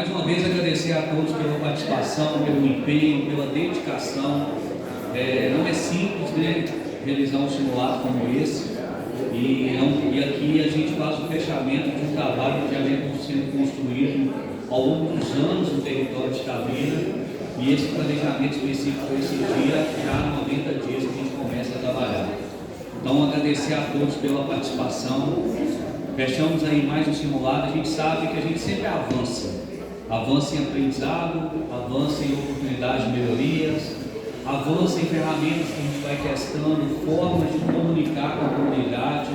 Mais uma vez agradecer a todos pela participação, pelo empenho, pela dedicação. Não é simples, né, realizar um simulado como esse. E aqui a gente faz o fechamento de um trabalho que já vem sendo construído ao longo dos anos no território de Itabira. E esse planejamento específico para esse dia, já há 90 dias que a gente começa a trabalhar. Então, agradecer a todos pela participação. Fechamos aí mais um simulado. A gente sabe que a gente sempre avança em aprendizado, avança em oportunidades de melhorias, avança em ferramentas que a gente vai testando, formas de comunicar com a comunidade.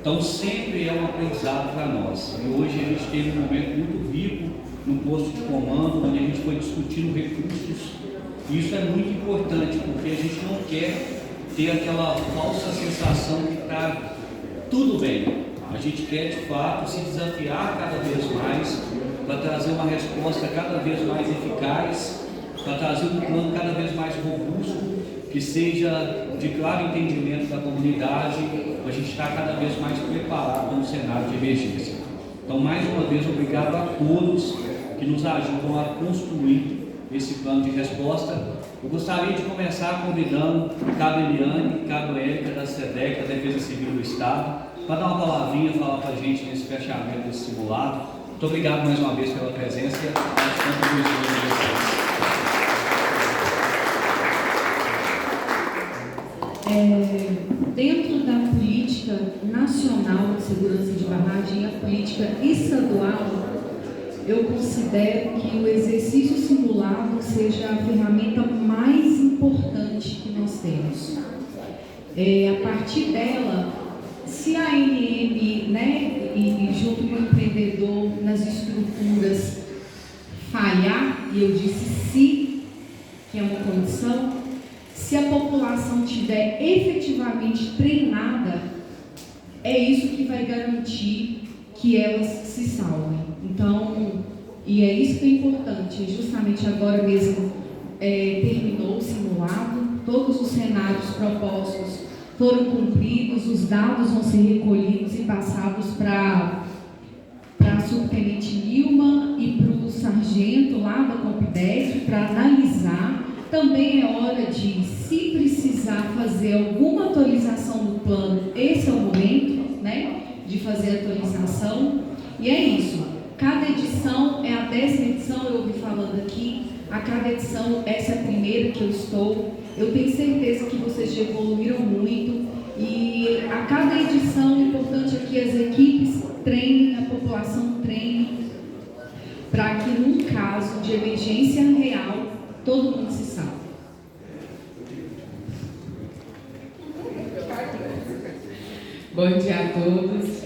Então, sempre é um aprendizado para nós. E hoje a gente teve um momento muito rico no posto de comando, onde a gente foi discutindo recursos. E isso é muito importante, porque a gente não quer ter aquela falsa sensação que está tudo bem. A gente quer, de fato, se desafiar cada vez mais para trazer uma resposta cada vez mais eficaz, para trazer um plano cada vez mais robusto, que seja de claro entendimento da comunidade, para a gente estar cada vez mais preparado no cenário de emergência. Então, mais uma vez, obrigado a todos que nos ajudam a construir esse plano de resposta. Eu gostaria de começar convidando Cabo Eliane, Cabo Érica da SEDEC, da Defesa Civil do Estado, para dar uma palavrinha, falar para a gente nesse fechamento desse simulado. Muito obrigado mais uma vez pela presença e a contribuição de vocês. Dentro da política nacional de segurança de barragem e a política estadual, eu considero que o exercício simulado seja a ferramenta mais importante que nós temos. A partir dela, se a ANM, né, e junto com o empreendedor nas estruturas falhar, e eu disse se, que é uma condição, se a população estiver efetivamente treinada, é isso que vai garantir que elas se salvem. Então, e é isso que é importante, justamente agora mesmo terminou o simulado, todos os cenários propostos foram cumpridos, os dados vão ser recolhidos e passados para a subtenente Nilma e para o sargento lá da Compidec para analisar. Também é hora de, se precisar fazer alguma atualização do plano, esse é o momento, né, de fazer a atualização. E é isso. Cada edição é a 10ª edição, eu ouvi falando aqui. A cada edição, essa é a primeira que eu estou. Eu tenho certeza que vocês já evoluíram muito. E a cada edição, o importante é que as equipes treinem, a população treine, para que num caso de emergência real, todo mundo se salve. Bom dia a todos.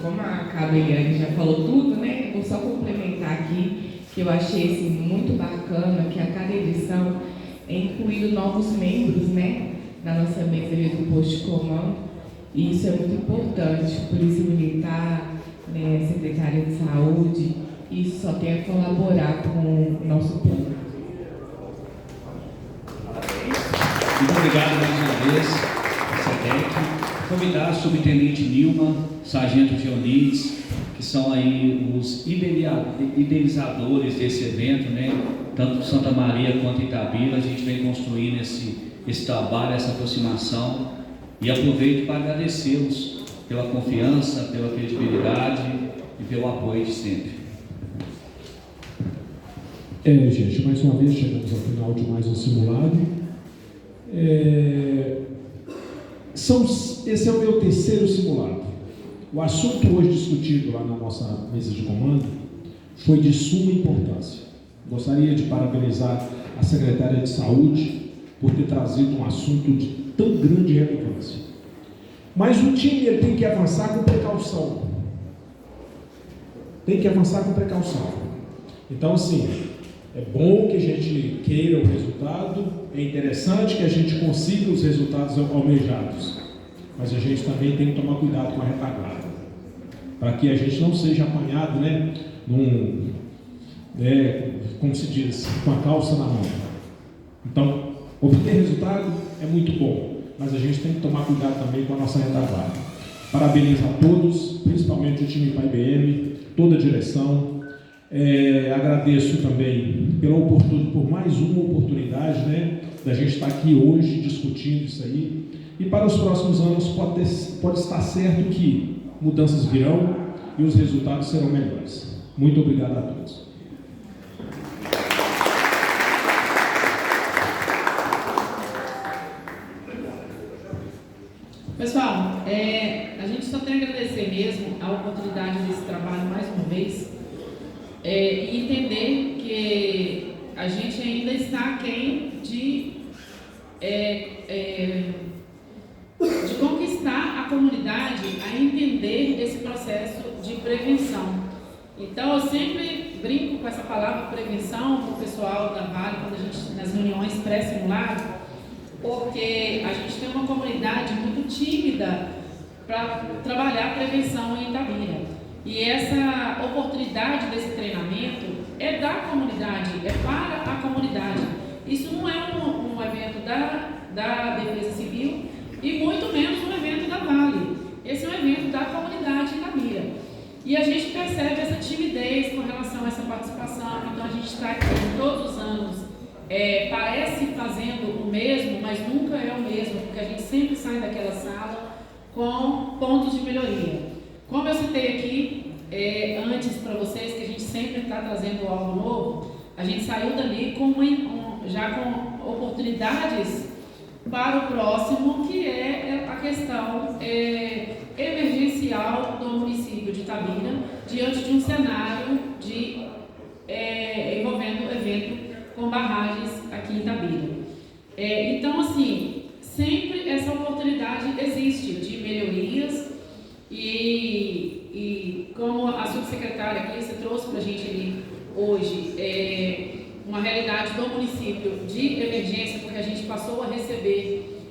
Como a Cabo Eliane já falou tudo, né? Vou só complementar aqui que eu achei assim, muito bacana que a cada edição é incluído novos membros, né, na nossa mesa do posto de comando. E isso é muito importante. Polícia Militar, né, Secretaria de Saúde, isso só tem a colaborar com o nosso público. Muito obrigado mais uma vez, SEDEC. Convidar a subtenente Nilma, sargento Dionides, que são aí os idealizadores desse evento, né? Tanto Santa Maria quanto Itabira, a gente vem construindo esse trabalho, essa aproximação, e aproveito para agradecê-los pela confiança, pela credibilidade e pelo apoio de sempre. Gente, mais uma vez chegamos ao final de mais um simulado. Esse é o meu terceiro simulado. O assunto hoje discutido lá na nossa mesa de comando foi de suma importância. Gostaria de parabenizar a Secretária de Saúde por ter trazido um assunto de tão grande relevância. Mas o time ele tem que avançar com precaução. Tem que avançar com precaução. Então, assim, é bom que a gente queira o resultado, é interessante que a gente consiga os resultados almejados, mas a gente também tem que tomar cuidado com a retaguarda, para que a gente não seja apanhado, né, como se diz, com a calça na mão. Então, obter resultado é muito bom, mas a gente tem que tomar cuidado também com a nossa retaguarda. Parabenizo a todos, principalmente o time IBM, toda a direção, Agradeço também por mais uma oportunidade, né, da gente estar aqui hoje discutindo isso aí. E para os próximos anos pode estar certo que mudanças virão e os resultados serão melhores. Muito obrigado a todos. Pessoal, a gente só tem a agradecer mesmo a oportunidade desse trabalho mais uma vez e entender que a gente ainda está aquém de conquistar a comunidade a entender esse processo de prevenção. Então, eu sempre brinco com essa palavra prevenção para o pessoal da Vale, quando a gente, nas reuniões pré-simulado, porque a gente tem uma comunidade muito tímida para trabalhar a prevenção em Itabira. E essa oportunidade desse treinamento é da comunidade, é para a comunidade. Isso não é um evento da Defesa Civil e muito menos um evento da Vale. Esse é um evento da comunidade de Itabira. E a gente percebe essa timidez com relação a essa participação. Então a gente está aqui todos os anos. Parece fazendo o mesmo, mas nunca é o mesmo, porque a gente sempre sai daquela sala com pontos de melhoria. Como eu citei aqui antes para vocês, que a gente sempre está trazendo algo novo, a gente saiu dali já com oportunidades para o próximo, que é a questão emergencial do município de Itabira, diante de um cenário envolvendo evento com barragens aqui em Itabira. Então, assim, sempre essa oportunidade existe de melhorias e como a subsecretária aqui, você trouxe para a gente ali hoje, uma realidade do município de emergência, porque a gente passou a receber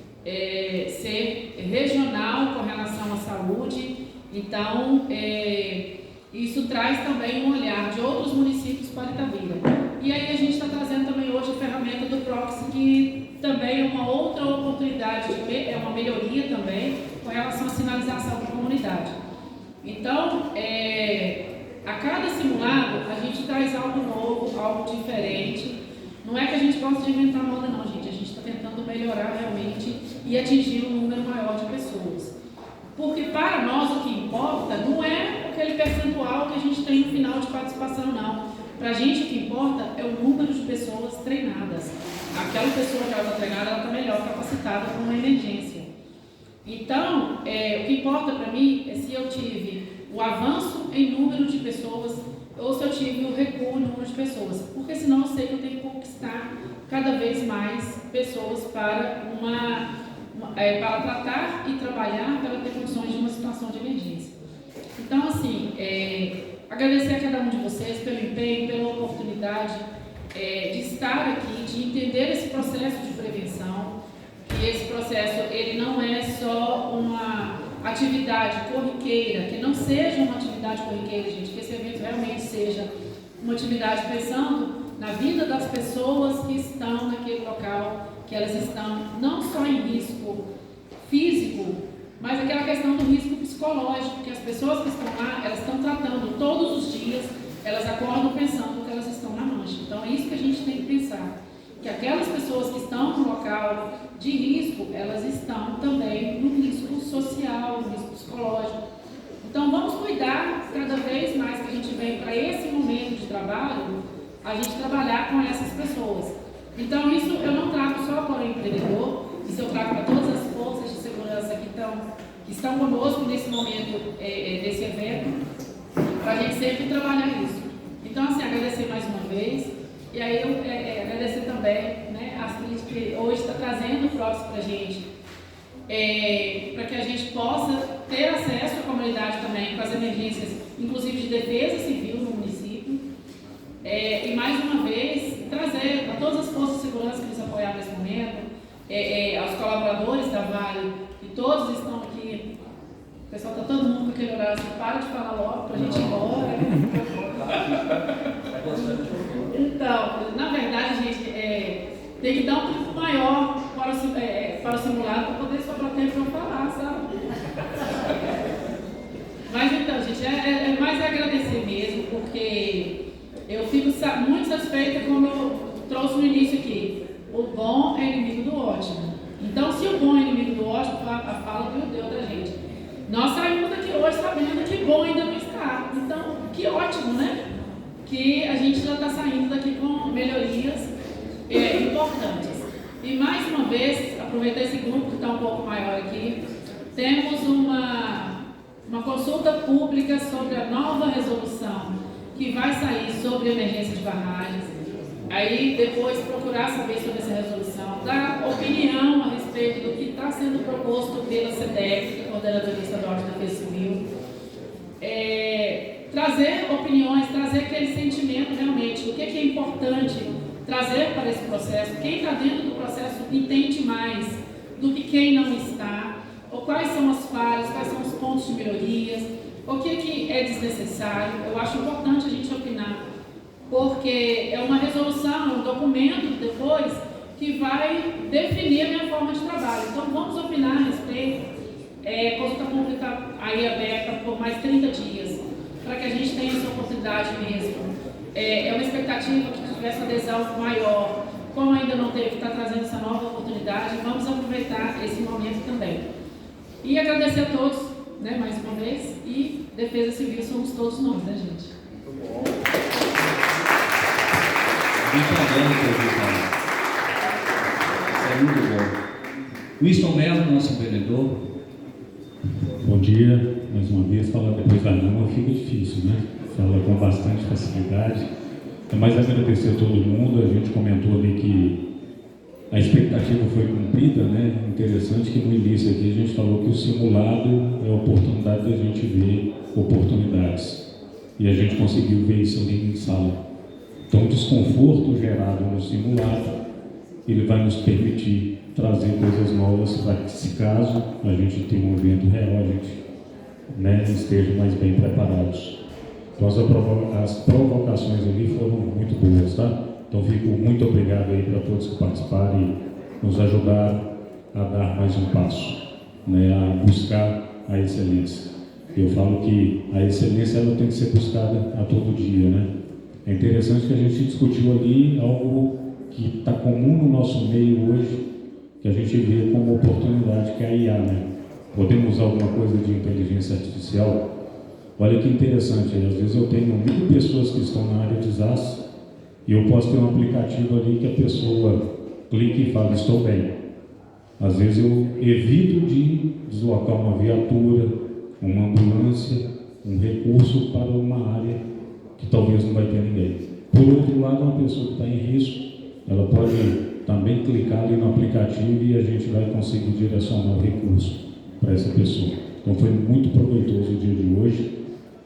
ser regional com relação à saúde. Então, isso traz também um olhar de outros municípios para Itabira. E aí a gente está trazendo também hoje a ferramenta do Proxy, que também é uma outra oportunidade, é uma melhoria também com relação à sinalização para a comunidade. Então, a cada simulado, a gente traz algo novo, algo diferente. Não é que a gente gosta de inventar moda, não, gente. A gente está tentando melhorar realmente e atingir um número maior de pessoas. Porque para nós o que importa não é aquele percentual que a gente tem no final de participação, não. Para a gente o que importa é o número de pessoas treinadas. Aquela pessoa que ela está treinada, ela está melhor capacitada para uma emergência. Então, o que importa para mim é se eu tive o avanço em número de pessoas ou se eu tive o recuo em número de pessoas. Porque senão eu sei que eu tenho que conquistar cada vez mais pessoas para para tratar e trabalhar para ter condições de uma situação de emergência. Então, assim, agradecer a cada um de vocês pelo empenho, pela oportunidade de estar aqui, de entender esse processo de prevenção, que esse processo ele não é só uma atividade corriqueira, que não seja uma atividade corriqueira, gente, que esse evento realmente seja uma atividade pensando na vida das pessoas que estão naquele local, que elas estão não só em risco físico, mas aquela questão do risco psicológico, que as pessoas que estão lá, elas estão tratando todos os dias, elas acordam pensando que elas estão na mancha. Então é isso que a gente tem que pensar, que aquelas pessoas que estão no local de risco, elas estão também no risco social, no risco psicológico. Então vamos cuidar cada vez mais que a gente vem para esse momento de trabalho, a gente trabalhar com essas pessoas. Então isso eu não trago só para o empreendedor, isso eu trago para todas as forças de segurança que estão conosco nesse momento, desse evento, para a gente sempre trabalhar isso. Então, assim, agradecer mais uma vez, e aí eu agradecer também, né, a Astrid, que hoje está trazendo o Proxy para a gente, para que a gente possa ter acesso à comunidade também com as emergências, inclusive de defesa civil no município, e mais uma vez trazer a todas as forças de segurança que nos apoiaram nesse momento, aos colaboradores da Vale, que todos estão aqui. O pessoal está todo mundo com aquele horário, assim, para de falar logo para a gente ir embora. Então, na verdade, gente, tem que dar um tempo maior para o simulado para poder sobrar tempo para falar, sabe? Mas então, gente, mais agradecer mesmo, porque Eu fico muito satisfeita, como eu trouxe no início aqui, o bom é inimigo do ótimo. Então, se o bom é inimigo do ótimo, a fala que deu da gente. Nós saímos daqui hoje sabendo que bom ainda não está. Então, que ótimo, né? Que a gente já está saindo daqui com melhorias importantes. E mais uma vez, aproveitar esse grupo que está um pouco maior aqui, temos uma consulta pública sobre a nova resolução que vai sair sobre emergência de barragens. Aí depois procurar saber sobre essa resolução, dar opinião a respeito do que está sendo proposto pela SEDEC, Coordenadoria Estadual de Defesa Civil, trazer opiniões, trazer aquele sentimento realmente, o que é importante trazer para esse processo. Quem está dentro do processo entende mais do que quem não está, ou quais são as falhas, quais são os pontos de melhorias, o que é desnecessário. Eu acho importante a gente opinar, porque é uma resolução, um documento depois que vai definir a minha forma de trabalho. Então vamos opinar a respeito. Consulta pública aí aberta por mais 30 dias, para que a gente tenha essa oportunidade mesmo. É uma expectativa que tivesse adesão maior. Como ainda não teve, está trazendo essa nova oportunidade, vamos aproveitar esse momento também. E agradecer a todos, né, mais uma vez, e Defesa Civil somos todos nós, né, gente? Muito bom, isso é muito bom. Winston Mello, nosso vereador. Bom dia, mais uma vez. Falar depois da Numa fica difícil, né? Fala com bastante facilidade. É mais agradecer a todo mundo. A gente comentou ali que a expectativa foi cumprida, né? Interessante que no início aqui a gente falou que o simulado é a oportunidade da gente ver oportunidades. E a gente conseguiu ver isso ali em sala. Então, o desconforto gerado no simulado, ele vai nos permitir trazer coisas novas para que, se caso a gente tenha um evento real, a gente, né, esteja mais bem preparados. Então, as provocações ali foram muito boas, tá? Então, fico muito obrigado aí para todos que participaram e nos ajudaram a dar mais um passo, né, a buscar a excelência. Eu falo que a excelência ela tem que ser buscada a todo dia, né? É interessante que a gente discutiu ali algo que está comum no nosso meio hoje, que a gente vê como oportunidade, que é a IA, né? Podemos usar alguma coisa de inteligência artificial? Olha que interessante, às vezes eu tenho 1000 pessoas que estão na área de desastre e eu posso ter um aplicativo ali que a pessoa clica e fala, estou bem. Às vezes eu evito de deslocar uma viatura, uma ambulância, um recurso para uma área que talvez não vai ter ninguém. Por outro lado, uma pessoa que está em risco, ela pode também clicar ali no aplicativo e a gente vai conseguir direcionar o recurso para essa pessoa. Então foi muito proveitoso o dia de hoje.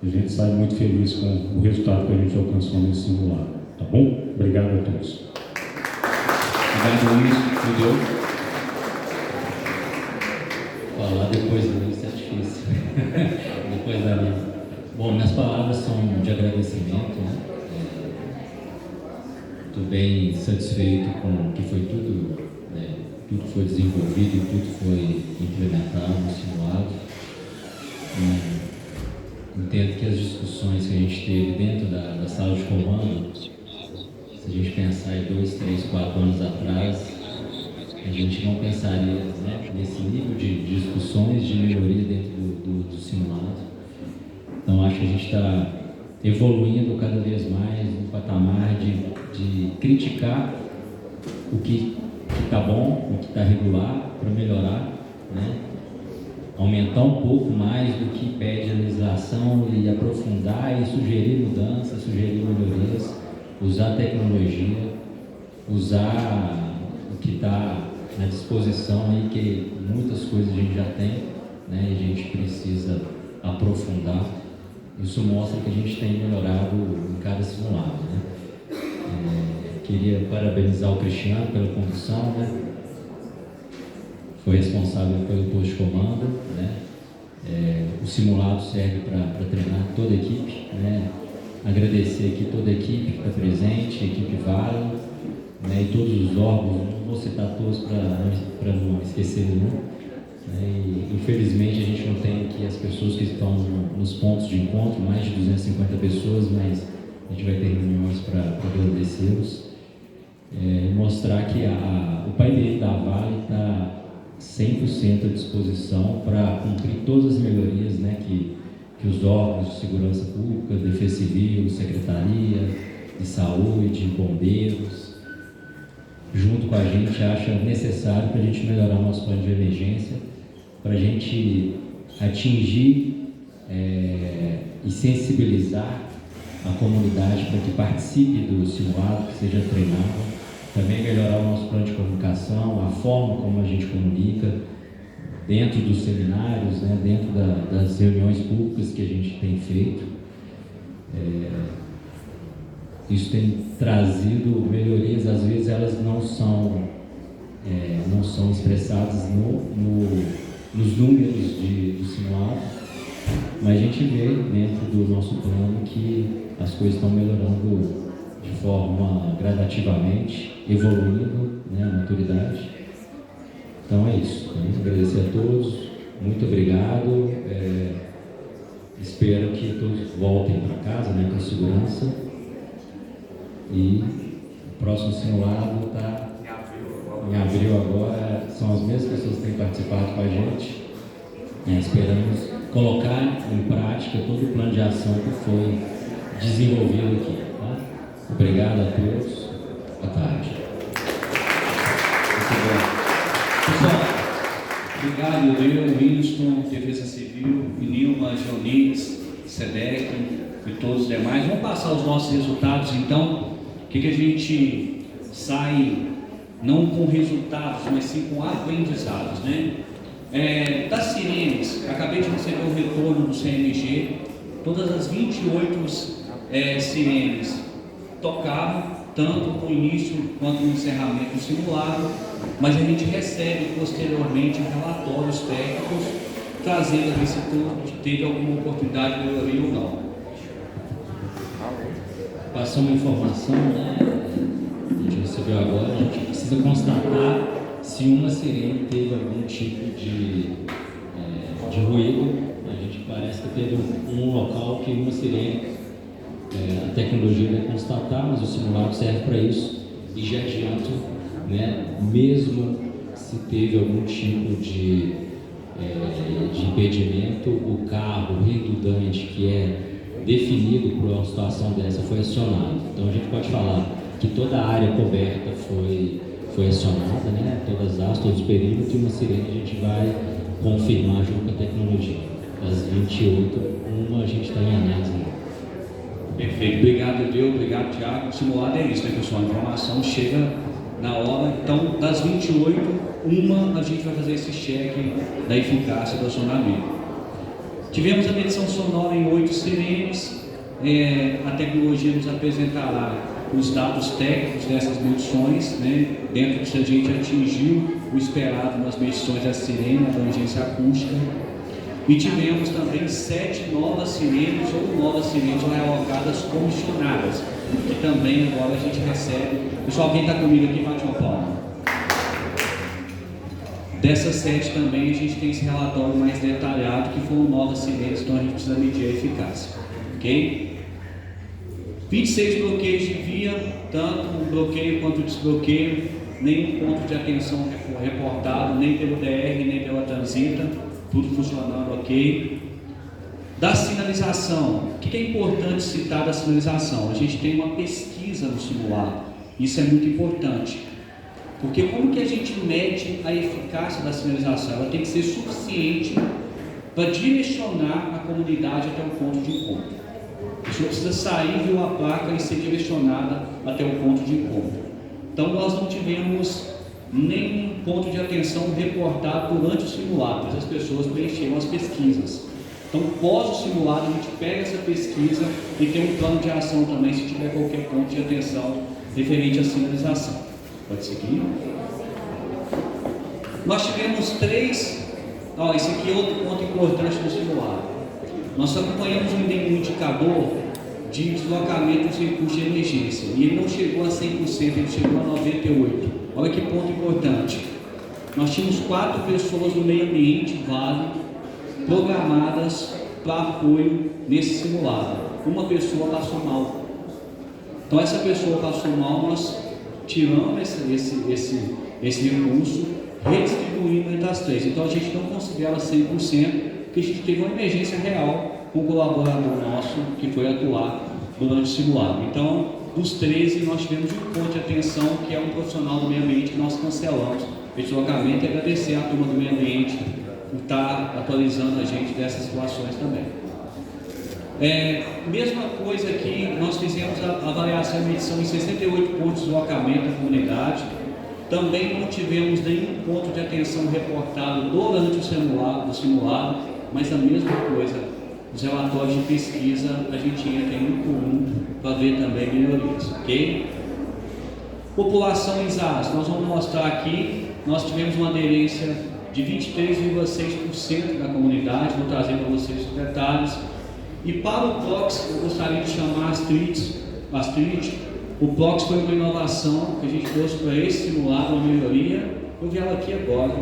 A gente sai muito feliz com o resultado que a gente alcançou nesse simulado. Tá bom? Obrigado a todos. Obrigado, Luiz. Entendeu? Falar depois do Luiz é difícil. Depois da minha. Bom, minhas palavras são de agradecimento, né? Estou bem satisfeito com o que foi tudo, né? Tudo foi desenvolvido e tudo foi implementado, simulado. Entendo que as discussões que a gente teve dentro da sala de comando, se a gente pensar em 2, 3, 4 anos atrás, a gente não pensaria, né, nesse nível de discussões de melhoria dentro do simulado. Então, acho que a gente está evoluindo cada vez mais no patamar de criticar o que está bom, o que está regular, para melhorar, né? Aumentar um pouco mais do que pede a legislação e aprofundar e sugerir mudanças, sugerir melhorias, usar tecnologia, usar o que está na disposição aí, que muitas coisas a gente já tem, né? E a gente precisa aprofundar. Isso mostra que a gente tem melhorado em cada simulado, né? Queria parabenizar o Cristiano pela condução, né? Foi responsável pelo posto de comando, né? O simulado serve para treinar toda a equipe, né? Agradecer aqui toda a equipe que está presente, a equipe Vale, né? E todos os órgãos, não vou citar todos para não esquecer nenhum. E, infelizmente a gente não tem aqui as pessoas que estão nos pontos de encontro, mais de 250 pessoas, mas a gente vai ter reuniões agradecê-los, mostrar que o painel da Vale está 100% à disposição para cumprir todas as melhorias, né, que os órgãos de segurança pública, Defesa Civil, Secretaria de Saúde, Bombeiros, junto com a gente, acha necessário para a gente melhorar o nosso plano de emergência, para a gente atingir e sensibilizar a comunidade para que participe do simulado, que seja treinado, também melhorar o nosso plano de comunicação, a forma como a gente comunica dentro dos seminários, né, dentro das reuniões públicas que a gente tem feito. Isso tem trazido melhorias, às vezes elas não são expressadas nos números do simulado, mas a gente vê dentro do nosso plano que as coisas estão melhorando de forma gradativamente, evoluindo, né, a maturidade. Então é isso. Agradecer a todos, muito obrigado. Espero que todos voltem para casa, né, com segurança. E o próximo simulado está em abril agora. São as mesmas pessoas que têm participado com a gente. Esperamos colocar em prática todo o plano de ação que foi desenvolvido aqui. Tá? Obrigado a todos. Boa tarde. Pessoal, obrigado eu, Winston, Defesa Civil, Nilma, Geonix, SEDEC e todos os demais. Vamos passar os nossos resultados então. O que a gente sai não com resultados, mas sim com aprendizados, né? Das sirenes, acabei de receber o retorno do CMG. Todas as 28 sirenes tocaram, tanto no início quanto no encerramento do simulado, mas a gente recebe posteriormente relatórios técnicos trazendo a ver se teve alguma oportunidade de melhoria ou não. Passou uma informação, né? A gente recebeu agora, a gente precisa constatar se uma sirene teve algum tipo de ruído. A gente parece que teve um local que uma sirene, a tecnologia vai constatar, mas o simulado serve para isso. E já adianto, né, mesmo se teve algum tipo de impedimento, o carro redundante que é definido por uma situação dessa foi acionado. Então a gente pode falar que toda a área coberta foi acionada, né? Todas as áreas, todos os perímetros, e uma sirene a gente vai confirmar junto com a tecnologia. Das 28, uma a gente está em análise. Perfeito, obrigado Deus, obrigado Tiago. O simulado é isso, né, pessoal? A informação chega na hora. Então, das 28, uma a gente vai fazer esse cheque da eficácia do acionamento. Tivemos a medição sonora em 8 sirenes. A tecnologia nos apresentará os dados técnicos dessas medições, né, dentro de se a gente atingiu o esperado nas medições da sirene, da abrangência acústica. E tivemos também 7 novas sirenes ou novas sirenes realocadas comissionadas, que também agora a gente recebe. Pessoal, quem está comigo aqui, bate uma palma. Dessas 7 também a gente tem esse relatório mais detalhado, que foram novas sirenes, então a gente precisa medir a eficácia. Ok? 26 bloqueios de via, tanto o bloqueio quanto o desbloqueio, nenhum ponto de atenção reportado, nem pelo DR, nem pela transita, tudo funcionando ok. Da sinalização, o que é importante citar da sinalização? A gente tem uma pesquisa no simulado, isso é muito importante, porque como que a gente mede a eficácia da sinalização? Ela tem que ser suficiente para direcionar a comunidade até o ponto de encontro. A pessoa precisa sair, ver a placa e ser direcionada até o ponto de encontro. Então nós não tivemos nenhum ponto de atenção reportado durante o simulado, mas as pessoas preencheram as pesquisas. Então, pós o simulado, a gente pega essa pesquisa e tem um plano de ação também, se tiver qualquer ponto de atenção referente à sinalização. Pode seguir. Nós tivemos 3... esse aqui é outro ponto importante do simulado. Nós acompanhamos um indicador de deslocamento dos recursos de emergência, e ele não chegou a 100%, ele chegou a 98%. Olha que ponto importante. Nós tínhamos 4 pessoas do meio ambiente, Vale, programadas para apoio nesse simulado. Uma pessoa passou mal. Então essa pessoa passou mal, nós tiramos esse recurso, redistribuindo entre as 3. Então a gente não considera 100%, porque a gente teve uma emergência real com um colaborador nosso que foi atuar durante o simulado. Então, dos 13, nós tivemos um ponto de atenção, que é um profissional do meio ambiente, que nós cancelamos esse deslocamento, e agradecer à turma do meio ambiente por estar atualizando a gente dessas situações também. Mesma coisa aqui, nós fizemos a avaliação e medição em 68 pontos de deslocamento da comunidade. Também não tivemos nenhum ponto de atenção reportado durante o simulado, mas a mesma coisa. Os relatórios de pesquisa, a gente entra em um por um para ver também melhorias, ok? População em ZAS, nós vamos mostrar aqui, nós tivemos uma aderência de 23,6% da comunidade, vou trazer para vocês os detalhes. E para o PROX, eu gostaria de chamar Astrid. O PROX foi uma inovação que a gente trouxe para esse simulado, uma melhoria. Eu vi ela aqui agora,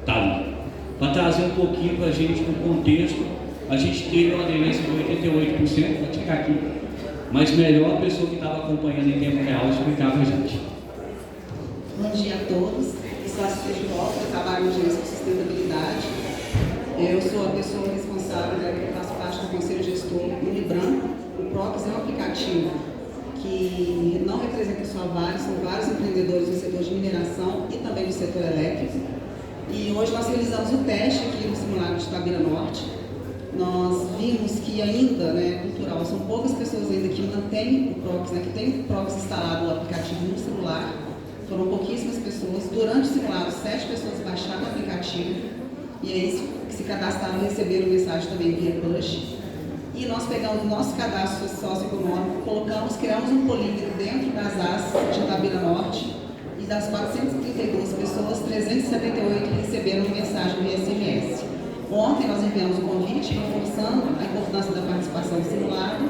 tá ali. Para trazer um pouquinho para a gente no contexto, a gente teve uma aderência de 88%, vou chegar aqui, mas melhor a pessoa que estava acompanhando em tempo real explicar para a gente. Bom dia a todos, eu sou assistente de obra, trabalho em agência de sustentabilidade. Eu sou a pessoa responsável, que faço parte do Conselho Gestor do Libran. O PROX é um aplicativo que não representa só a Vale, são vários empreendedores do setor de mineração e também do setor elétrico. E hoje nós realizamos o teste aqui no simulado de Itabira Norte. Nós vimos que ainda, cultural, são poucas pessoas ainda que mantêm o PROX, que tem o PROX instalado no aplicativo no celular. Foram pouquíssimas pessoas. Durante o simulado, 7 pessoas baixaram o aplicativo e aí se cadastraram e receberam mensagem também via push. E nós pegamos o nosso cadastro socioeconômico, criamos um polígono dentro das AS de Itabira Norte, e das 432 pessoas, 378 receberam mensagem via SMS. Ontem nós enviamos um convite reforçando a importância da participação do simulado,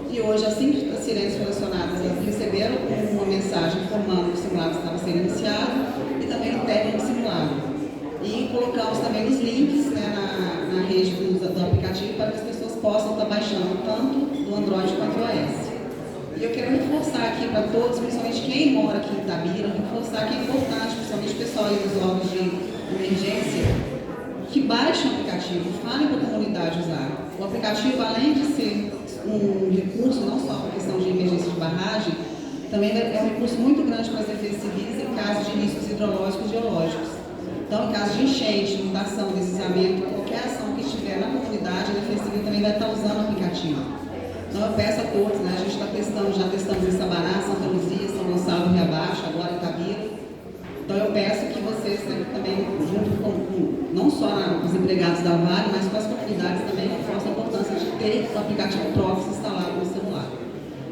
e hoje as 5 sirenes relacionadas receberam uma mensagem informando que o simulado estava sendo iniciado e também o término do simulado. E colocamos também os links na rede do aplicativo para que as pessoas possam estar baixando tanto do Android quanto do iOS. E eu quero reforçar aqui para todos, principalmente quem mora aqui em Itabira, reforçar que é importante, principalmente o pessoal aí dos órgãos de emergência, que baixem o aplicativo, falem para a comunidade usar. O aplicativo, além de ser um recurso, não só para a questão de emergência de barragem, também é um recurso muito grande para as defesas civis em caso de riscos hidrológicos e geológicos. Então, em caso de enchente, inundação, deslizamento, qualquer ação que estiver na comunidade, a Defesa Civil também vai estar usando o aplicativo. Então, eu peço a todos, a gente está testando, já testamos em Sabará, Santa Luzia, São Gonçalo, Rio Abaixo, agora em Itabira. Então, eu peço que vocês também, junto com não só os empregados da Vale, mas com as comunidades também, reforcem a importância de ter o aplicativo PROX instalado no celular.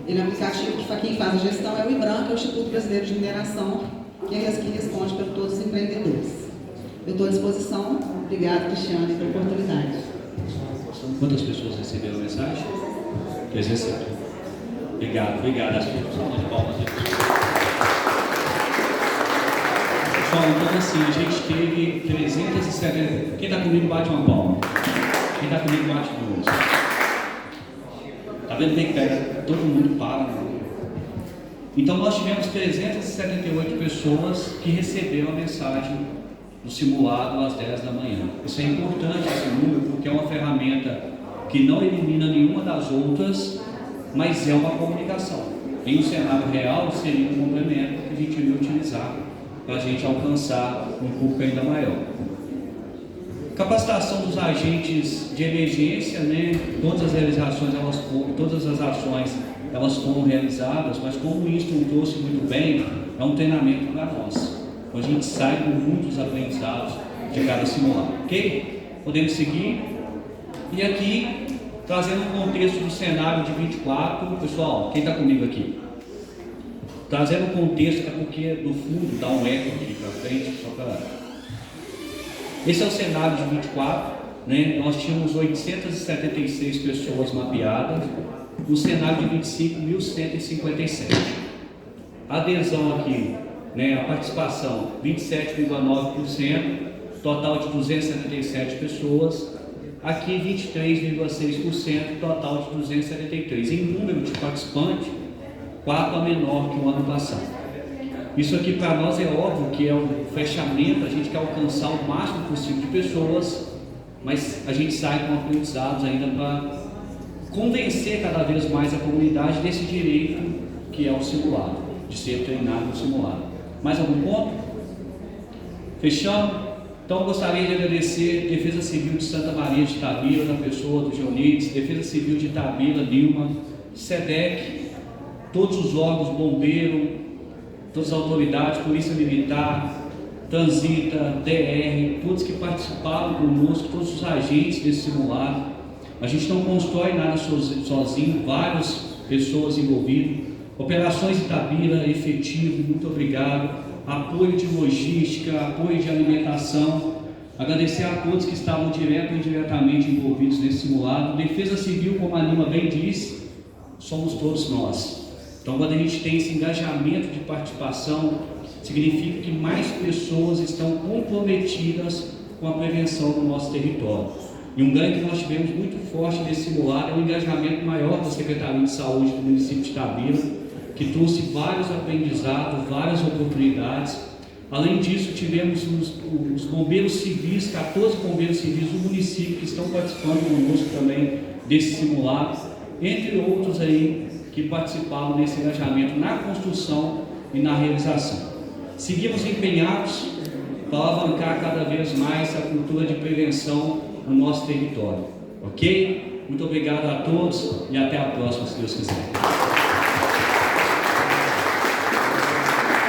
Ele é um aplicativo que quem faz a gestão é o IBRAM, que é o Instituto Brasileiro de Mineração, que responde por todos os empreendedores. Eu estou à disposição. Obrigada, Cristiane, pela oportunidade. Quantas pessoas receberam a mensagem? 307. Obrigado. Salva de palmas. Pessoal, então assim, a gente teve 370. Quem está comigo bate uma palma. Quem está comigo bate duas. Está vendo bem que pega? Todo mundo para. Então nós tivemos 378 pessoas que receberam a mensagem do simulado às 10 da manhã. Isso é importante, esse número, porque é uma ferramenta que não elimina nenhuma das outras, mas é uma comunicação. Em um cenário real, seria um complemento que a gente iria utilizar para a gente alcançar um público ainda maior. Capacitação dos agentes de emergência, todas as realizações, todas as ações, elas foram realizadas, mas como o Winston trouxe muito bem, é um treinamento para nós. Então a gente sai com muitos aprendizados de cada simulado, ok? Podemos seguir. E aqui, trazendo um contexto do cenário de 24, pessoal, quem está comigo aqui? Trazendo um contexto, é porque do fundo dá um eco aqui para frente, só para... Esse é o cenário de 24, nós tínhamos 876 pessoas mapeadas, no cenário de 25, 1.157. A adesão aqui, a participação 27,9%, total de 277 pessoas, aqui 23,6%, total de 273. Em número de participantes, 4 a menor que o ano passado. Isso aqui para nós é óbvio que é um fechamento, a gente quer alcançar o máximo possível de pessoas, mas a gente sai com aprendizados ainda para convencer cada vez mais a comunidade desse direito que é o simulado, de ser treinado no simulado. Mais algum ponto? Fechando? Então, gostaria de agradecer a Defesa Civil de Santa Maria de Itabira, na pessoa do Joanides, Defesa Civil de Itabira, Nilma, SEDEC, todos os órgãos, bombeiro, todas as autoridades, Polícia Militar, Transita, DR, todos que participaram conosco, todos os agentes desse simulado. A gente não constrói nada sozinho, várias pessoas envolvidas. Operações Itabira, efetivo, muito obrigado. Apoio de logística, apoio de alimentação. Agradecer a todos que estavam direto ou indiretamente envolvidos nesse simulado. Defesa Civil, como a Nilma bem disse, somos todos nós. Então, quando a gente tem esse engajamento de participação, significa que mais pessoas estão comprometidas com a prevenção do nosso território. E um ganho que nós tivemos muito forte nesse simulado é o engajamento maior da Secretaria de Saúde do município de Itabira, que trouxe vários aprendizados, várias oportunidades. Além disso, tivemos os bombeiros civis, 14 bombeiros civis do município que estão participando conosco também desse simulado, entre outros aí que participaram desse engajamento na construção e na realização. Seguimos empenhados para alavancar cada vez mais a cultura de prevenção no nosso território. Ok? Muito obrigado a todos e até a próxima, se Deus quiser.